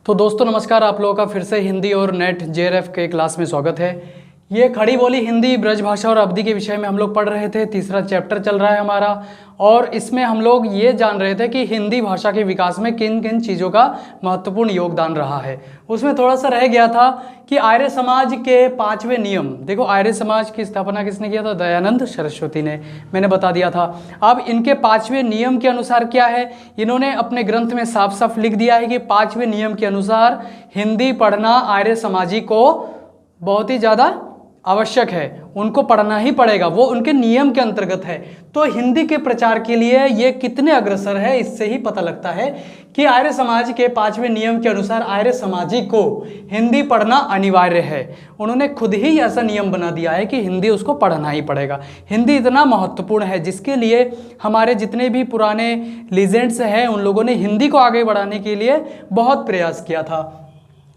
तो दोस्तों नमस्कार, आप लोगों का फिर से हिंदी और नेट जेआरएफ के क्लास में स्वागत है। ये खड़ी बोली हिंदी ब्रजभाषा और अवधि के विषय में हम लोग पढ़ रहे थे। तीसरा चैप्टर चल रहा है हमारा और इसमें हम लोग ये जान रहे थे कि हिंदी भाषा के विकास में किन किन चीज़ों का महत्वपूर्ण योगदान रहा है। उसमें थोड़ा सा रह गया था कि आर्य समाज के 5वें नियम। देखो, आर्य समाज की स्थापना किसने किया था? दयानंद सरस्वती ने, मैंने बता दिया था। अब इनके 5वें नियम के अनुसार क्या है, इन्होंने अपने ग्रंथ में साफ साफ लिख दिया है कि 5वें नियम के अनुसार हिंदी पढ़ना आर्य समाजी को बहुत ही ज़्यादा आवश्यक है, उनको पढ़ना ही पड़ेगा, वो उनके नियम के अंतर्गत है। तो हिंदी के प्रचार के लिए ये कितने अग्रसर है, इससे ही पता लगता है कि आर्य समाज के 5वें नियम के अनुसार आर्य समाजी को हिंदी पढ़ना अनिवार्य है। उन्होंने खुद ही ऐसा नियम बना दिया है कि हिंदी उसको पढ़ना ही पड़ेगा। हिंदी इतना महत्वपूर्ण है जिसके लिए हमारे जितने भी पुराने लीजेंड्स हैं उन लोगों ने हिंदी को आगे बढ़ाने के लिए बहुत प्रयास किया था।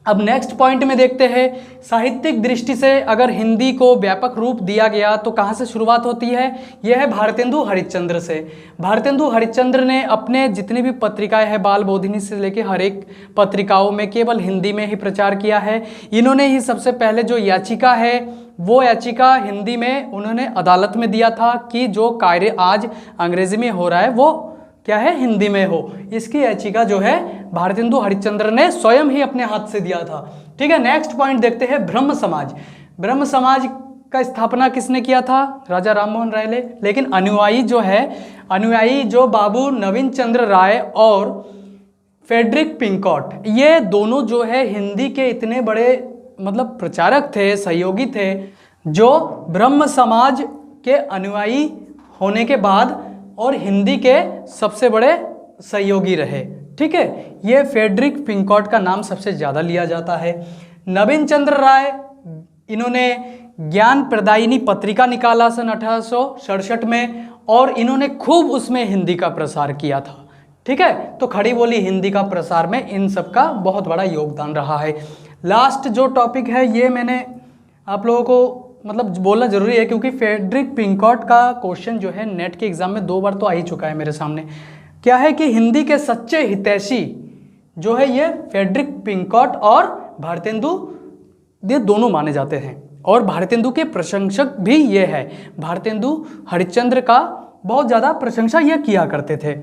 अब नेक्स्ट पॉइंट में देखते हैं, साहित्यिक दृष्टि से अगर हिंदी को व्यापक रूप दिया गया तो कहाँ से शुरुआत होती है? यह है भारतेंदु हरिश्चंद्र से। भारतेंदु हरिश्चंद्र ने अपने जितनी भी पत्रिकाएं हैं, बाल बोधिनी से लेकर हर एक पत्रिकाओं में केवल हिंदी में ही प्रचार किया है। इन्होंने ही सबसे पहले जो याचिका है वो याचिका हिंदी में उन्होंने अदालत में दिया था कि जो कार्य आज अंग्रेजी में हो रहा है वो क्या है, हिंदी में हो। इसकी याचिका जो है भारतेंदु हरिश्चंद्र ने स्वयं ही अपने हाथ से दिया था। ठीक है, नेक्स्ट पॉइंट देखते हैं, ब्रह्म समाज। ब्रह्म समाज का स्थापना किसने किया था? राजा राममोहन राय ने। लेकिन अनुयायी जो बाबू नवीन चंद्र राय और फ्रेडरिक पिंकॉट, ये दोनों जो है हिंदी के इतने बड़े मतलब प्रचारक थे, सहयोगी थे, जो ब्रह्म समाज के अनुयायी होने के बाद और हिंदी के सबसे बड़े सहयोगी रहे। ठीक है, ये फ्रेडरिक पिंकॉट का नाम सबसे ज़्यादा लिया जाता है। नवीन चंद्र राय, इन्होंने ज्ञान प्रदायिनी पत्रिका निकाला सन 1867 में और इन्होंने खूब उसमें हिंदी का प्रसार किया था। ठीक है, तो खड़ी बोली हिंदी का प्रसार में इन सब का बहुत बड़ा योगदान रहा है। लास्ट जो टॉपिक है ये मैंने आप लोगों को मतलब बोलना जरूरी है क्योंकि फ्रेडरिक पिंकॉट का क्वेश्चन जो है नेट के एग्जाम में 2 बार तो आ ही चुका है मेरे सामने। क्या है कि हिंदी के सच्चे हितैषी जो है ये फ्रेडरिक पिंकॉट और भारतेंदु, ये दोनों माने जाते हैं और भारतेंदु के प्रशंसक भी ये है। भारतेंदु हरिश्चंद्र का बहुत ज़्यादा प्रशंसा ये किया करते थे।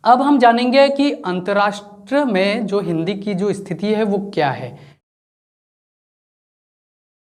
अब हम जानेंगे कि अंतर्राष्ट्र में जो हिंदी की जो स्थिति है वो क्या है।